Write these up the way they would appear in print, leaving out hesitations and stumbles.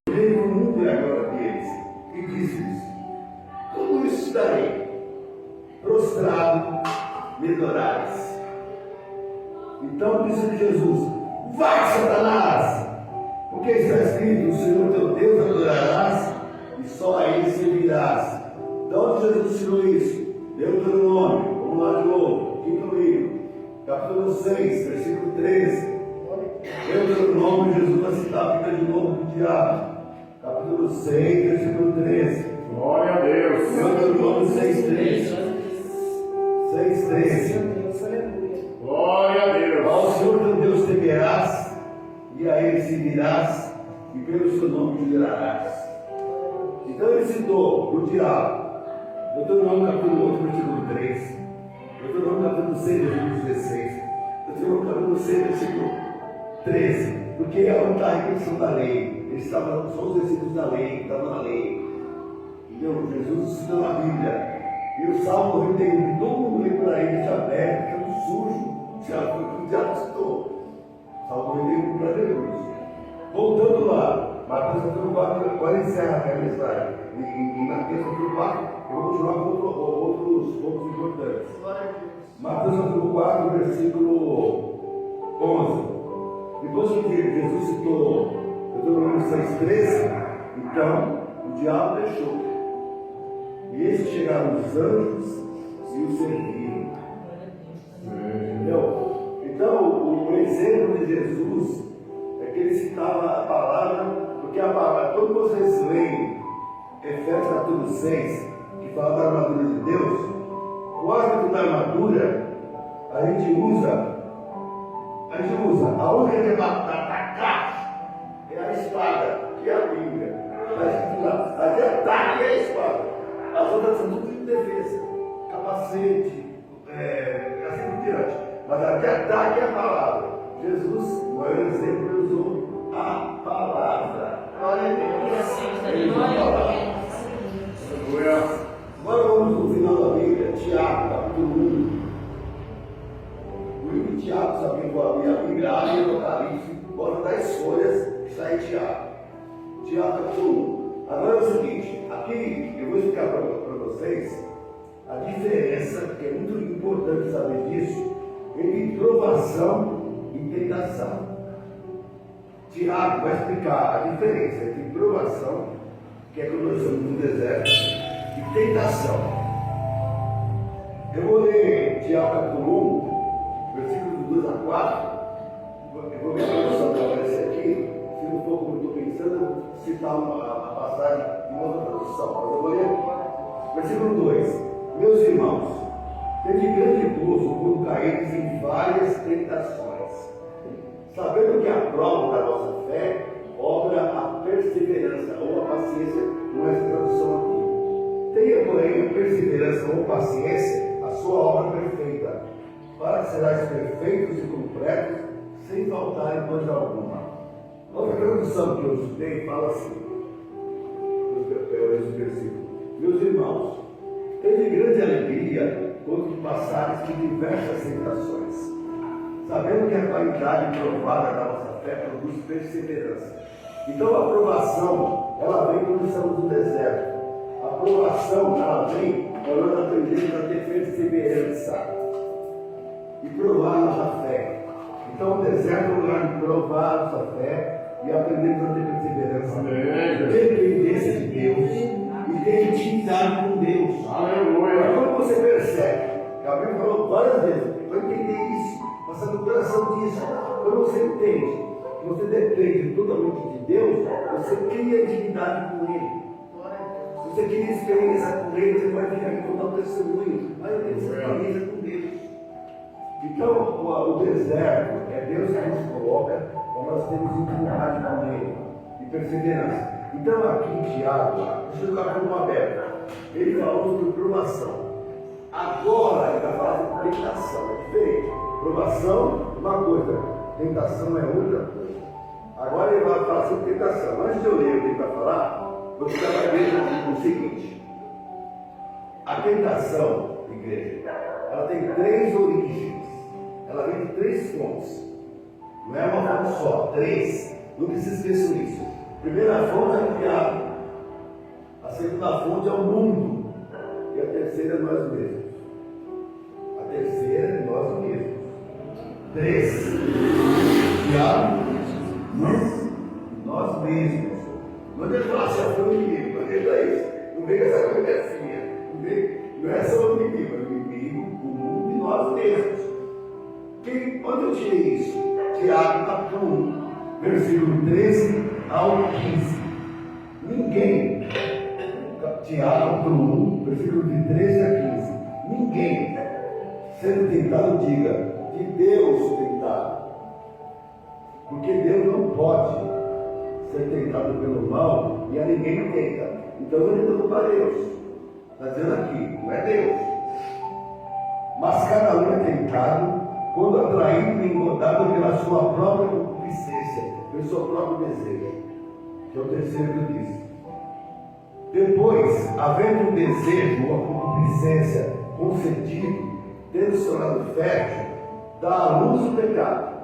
Veio o mundo e a glória deles. E disse-lhes: tudo isso darei, prostrado me adorais. Então disse Jesus: vai, Satanás, porque está escrito: o Senhor teu Deus adorarás e só a ele servirás. De onde Jesus tirou isso? Deuteronômio, vamos lá de novo, quinto livro, capítulo 6, versículo 13. Deuteronômio, Jesus vai citar a Bíblia de novo do diabo. Capítulo 6, versículo 13. Glória a Deus. Deuteronômio 6:13. 6:13. Glória a Deus. Ao Senhor teu Deus temerás, e a ele servirás, e pelo seu nome jurarás. Então ele citou o diabo. Deuteronômio capítulo 8, versículo 3. Deuteronômio capítulo 6, versículo 16. Deuteronômio capítulo 6, versículo 13. Porque é onde está a repetição da lei. Eles estavam, são os versículos da lei, que estavam na lei. Entendeu? Jesus ensinou na Bíblia. E o Salmo 91, todo mundo lê por aí, deixa aberto, que é um sujo. O diabo citou. Salmo 91, maravilhoso. Voltando lá, Mateus capítulo 4, agora encerra a mensagem. Em Mateus capítulo 4, eu vou continuar com outros pontos importantes. Mateus capítulo 4, versículo 11. Depois que Jesus citou Deuteronômio 6,13, então o diabo deixou. E esses chegaram os anjos e o serviram. Entendeu? Então, o exemplo de Jesus é que ele citava a palavra, porque a palavra, quando vocês leem Efésios capítulo 6, que fala da armadura de Deus, o hábito da armadura, a gente usa, a única que é para atacar é a espada, que é a Bíblia. A de ataque é a espada. As outras são tudo de defesa, capacete, assim por diante. Mas a de ataque é a palavra. Jesus, o maior exemplo, ele usou a palavra. Glória a Deus. Agora vamos no final da Bíblia, Tiago, capítulo 1. O livro de Tiago, sabe quem for abrir a Bíblia, abre o Apocalipse, bota 10 folhas e sai Tiago. Tiago, capítulo 1. Agora é o seguinte, aqui eu vou explicar para vocês a diferença, que é muito importante saber disso, entre provação e tentação. Tiago vai explicar a diferença entre provação, que é quando nós estamos no deserto, e tentação. Eu vou ler Tiago capítulo 1, versículos 2 a 4. Eu vou ver a tradução que vai aparecer aqui. Se não for como eu estou pensando, eu vou citar uma passagem de uma outra tradução. Mas eu vou ler aqui. Versículo 2. Meus irmãos, tende grande gozo quando caíres em várias tentações, sabendo que a prova da nossa fé obra a perseverança ou a paciência, não é essa tradução aqui. Tenha, porém, a perseverança ou paciência, a sua obra perfeita, para que serás perfeitos e completos, sem faltar em coisa alguma. Outra tradução que eu estudei fala assim, esse versículo: meus irmãos, tende grande alegria quando passares por diversas tentações, sabendo que a qualidade provada da nossa fé produz perseverança. Então a provação, ela vem quando estamos no deserto. A provação, ela vem quando nós aprendemos a ter perseverança e provar a nossa fé. Então o deserto é o lugar de provar a nossa fé e aprendemos a ter perseverança, dependência de Deus e ter intimidade com Deus. Aleluia. Quando você percebe, Gabriel falou várias vezes, para entender isso, passar no coração disso, quando você entende que você depende totalmente de Deus, você cria intimidade com Ele. Se você cria experiência com Ele, você vai vir aqui contar o testemunho, vai ter experiência com Deus. Então, o deserto é Deus que nos coloca, para nós termos intimidade com Ele e perseverança. Então, aqui em Tiago, deixa eu ficar com uma aberta. Ele falou sobre provação. Agora ele vai falar sobre tentação, é diferente. Provação é uma coisa, tentação é outra coisa. Agora ele vai falar sobre tentação. Antes de eu ler o que ele vai falar, você já vai ver o seguinte: a tentação, igreja, ela tem 3 origens, ela vem de 3 fontes, não é uma fonte só, 3. Nunca se esqueçam disso. primeira fonte é o diabo, a segunda fonte é o mundo, e a terceira é nós mesmos. A terceira é nós mesmos. 3. Diabo, nós mesmos. Não é fácil a família, não é isso. Não vem com essa conversinha. Não é só o inimigo, o mundo e nós mesmos. Onde eu tirei isso? Tiago capítulo 1, versículo 13 ao 15. Ninguém, Tiago capítulo 1, versículo de 13 a 15. Ninguém, sendo tentado, diga, de Deus tentado. Porque Deus não pode ser tentado pelo mal e a ninguém tenta. Então ele está dando para Deus. Está dizendo aqui, não é Deus. Mas cada um é tentado quando atraído e engodado pela sua própria concupiscência, pelo seu próprio desejo. Que é o terceiro que eu disse. Depois, havendo um desejo ou a concupiscência concedido, tendo seu lado fértil, dá à luz o pecado.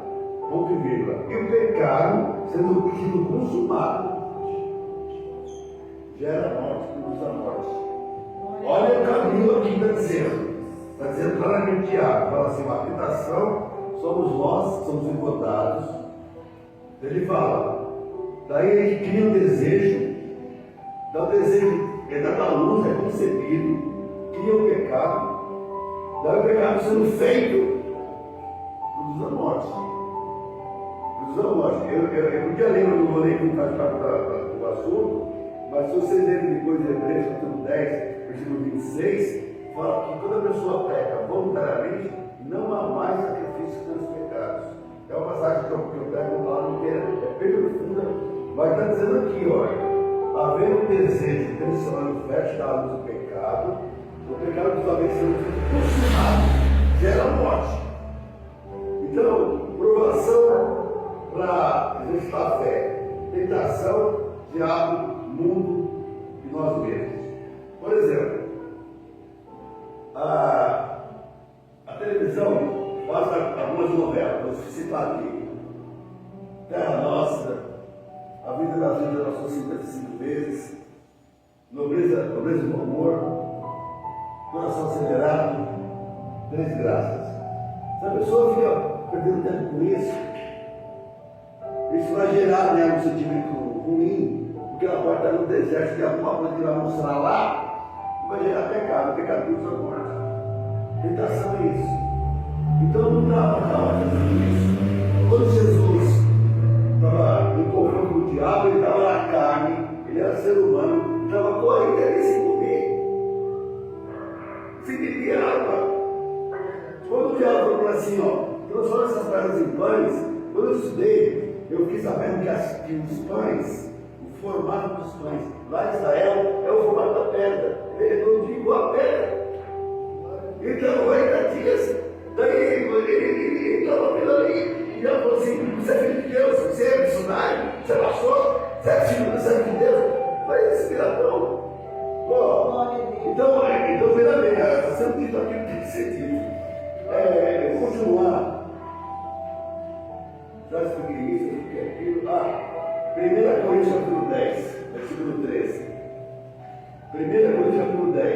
Ponto e vírgula. E o pecado, sendo consumado, gera morte, produz a morte. Olha o caminho aqui está dizendo. Está dizendo claramente Tiago. Fala assim, uma tentação somos nós, somos engodados. Ele fala, daí ele cria um desejo, dá o desejo, ele dá a luz, é concebido, cria o pecado, daí o pecado sendo feito, produz a morte. Produz a morte. Eu podia ler, eu não vou ler que faz parte do assunto, mas se vocês lerem depois de Hebreus, capítulo 10, versículo 26, fala que toda pessoa peca voluntariamente, não há mais sacrifício pelos pecados. É uma passagem que eu pego lá no inteiro, é bem profunda, mas está dizendo aqui, olha, havendo um desejo tensionando fértil da luz do pecado, o pecado dos homens sendo consumado, gera morte. Então, provação para exercitar a fé, tentação, diabo, mundo e nós mesmos. Por exemplo, a televisão faz algumas novelas, vou citar aqui. Terra Nossa, A Vida da Vida nós somos 55 vezes, Nobreza do Amor, Coração Acelerado, 3 Graças. Se a pessoa fica perdendo tempo com isso vai gerar nela um sentimento ruim, porque ela pode estar no deserto de alguma coisa que vai mostrar lá, e vai gerar pecado, pecado produz a morte. Tentação é isso. Então não dá para fazer isso. Quando Jesus estava no confronto com o diabo, ele estava na carne, ele era ser humano, estava com a interesse em comer. Se bebia água. Quando o diabo falou assim, transforma essas pedras em pães, quando eu estudei, eu fiquei sabendo que os pães, o formato dos pães, lá em Israel, é o formato da pedra. Ele é redondinho igual a pedra. Então, o rei Catias, daí ele estava vendo ali, e ela falou assim, você é filho de Deus, você é missionário, você passou, você é filho de Deus, mas esse piratão. Então, veja bem, está sendo dito aquilo que tem que ser dito. Eu vou continuar. Já expliquei isso, eu expliquei aquilo. 1 Coríntios capítulo 10, versículo 13. 1 Coríntios capítulo 10.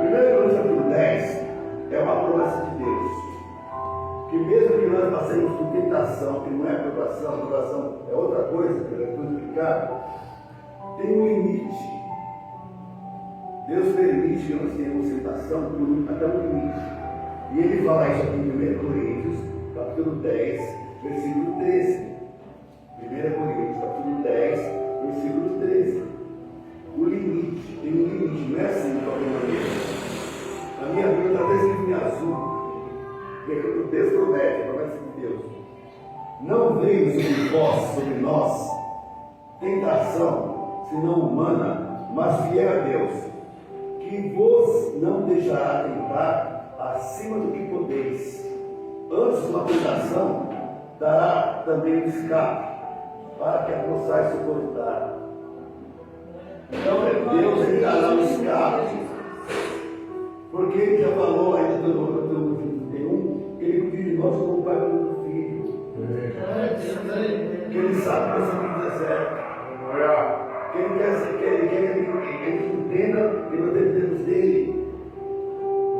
1 Coríntios capítulo 10 é uma promessa de Deus. Que mesmo que nós passemos por tentação, que não é aprovação é outra coisa, que eu vou explicar, tem um limite. Deus permite que nós tenhamos tentação até um limite. E ele fala isso aqui em 1 Coríntios, capítulo 10, versículo 13. 1 Coríntios, capítulo 10, versículo 13. O limite, tem um limite, não é assim de qualquer maneira. A minha Bíblia está escrito em azul, porque Deus promete, a promessa de Deus. Não veio sobre vós, sobre nós, tentação, senão humana, mas fiel a Deus, que vos não deixará tentar acima do que podeis. Antes de uma tentação, dará também um escape, para que a possais suportar. Então, Deus ele dará um escape, porque ele já falou ainda no capítulo 31, que ele cuida de nós como pai do filho. Que ele sabe que nós somos do deserto. Que ele quer que ele entenda que nós dependemos dele.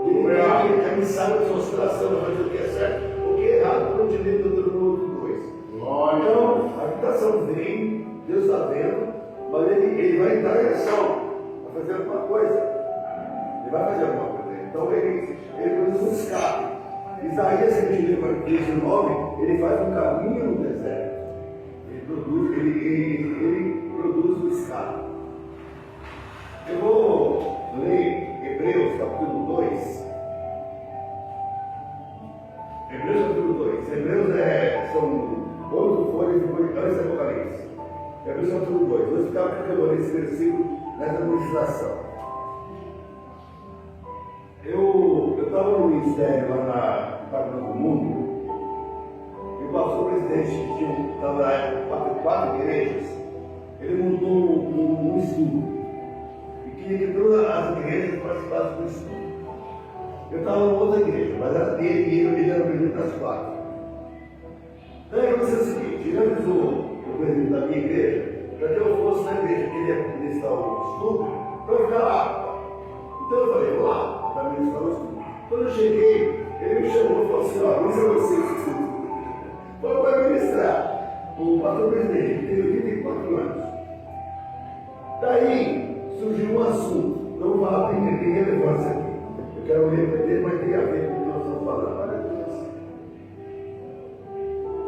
Que ele quer que ele saiba da sua situação, para fazer o que é certo, o que é errado, como te lembra do outro dois. Então, a habitação vem, Deus está vendo, mas ele vai entrar em ação, vai fazer alguma coisa. Ele vai fazer alguma coisa. Então, ele produz um escape. Isaías, que a gente lê para 19, ele faz um caminho no deserto. Ele produz um escape. Eu vou ler Hebreus capítulo 2. Hebreus capítulo 2. Hebreus são 8 folhas depois, antes do Apocalipse. Hebreus capítulo 2. Vou ficar aplicando esse versículo nessa administração. Eu estava no ministério lá na Parque do Mundo e o pastor presidente, que estava lá quatro igrejas, ele montou um estudo e queria que todas as igrejas participassem do estudo. Eu estava em outra igreja, mas era dele e ele era o presidente das quatro. Então ele disse o seguinte: ele avisou o presidente da minha igreja para que eu fosse na igreja que ele ia ministrar o estudo para eu ficar lá. Então eu falei: vou lá para ministrar o estudo. Quando eu cheguei, ele me chamou e falou assim: ó, isso é você esse estudo. Falou para ministrar. O pastor presidente, que tem 84 anos. Daí surgiu um assunto. Não vou falar, tem relevância aqui. Eu quero ler para ele, mas tem a ver com o que nós estamos falando.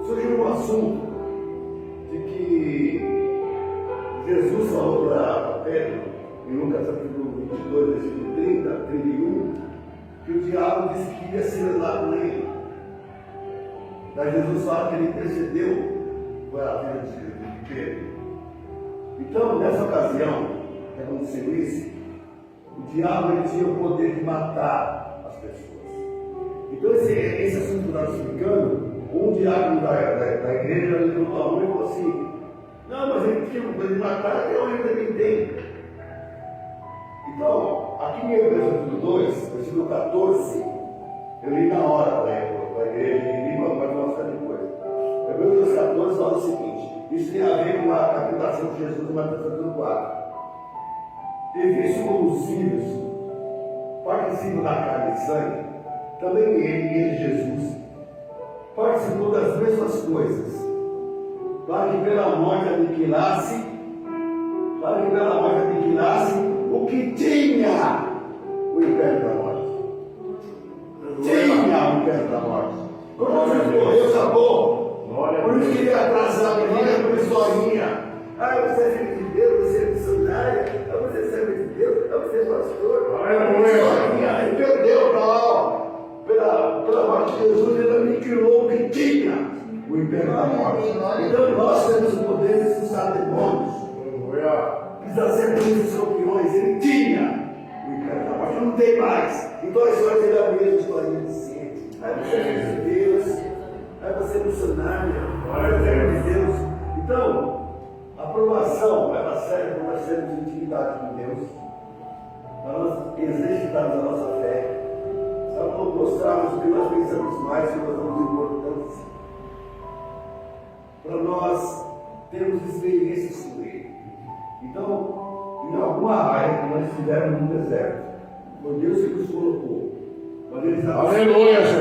Surgiu um assunto de que Jesus falou para Pedro, em Lucas capítulo 22, versículo 30, 31, que o diabo disse que ia ser lá com ele. Daí Jesus fala que ele intercedeu por a vida de Pedro. Então, nessa ocasião, que aconteceu isso, o diabo ele tinha o poder de matar as pessoas. Então, esse assunto que nós estamos explicando, um diabo da igreja levantou a mão e falou assim: não, mas ele tinha o poder de matar, até hoje também tem. Então, aqui em Hebreus capítulo 2, versículo 14, eu li na hora para a igreja e li para mostrar depois. Hebreus 2,14 fala o seguinte: isso tem a ver com a captação de Jesus em Mateus capítulo 4. E visto como os filhos participam da carne e sangue, também ele, Jesus, participou das mesmas coisas, para que pela morte aniquilasse o que tinha o império da morte. Tinha o império da morte. Quando Jesus morreu, acabou. Por isso que ele atrasava, ele era uma historinha. Você é filho de Deus, você é missionária, você é servo de Deus, você é pastor. Ele perdeu pela morte de Jesus, ele aniquilou o que tinha o império da morte. Então nós temos o poder de expulsar demônios, pisar serpentes e escorpiões. Ele tinha o império da morte, não tem mais. Então a história dele é a mesma história de sempre. Você é filho de Deus, você é missionária, você é de Deus. Então, a aprovação ela serve para nós termos intimidade com Deus, para nós exercitarmos a nossa fé, para nós mostrarmos o que nós pensamos mais, o que nós damos importância, para nós termos experiências com Ele. Então, em alguma área que nós estivermos no deserto, foi Deus que nos colocou, quando Ele está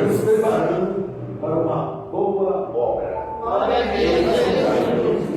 nos preparando para uma boa obra. Glória a Deus.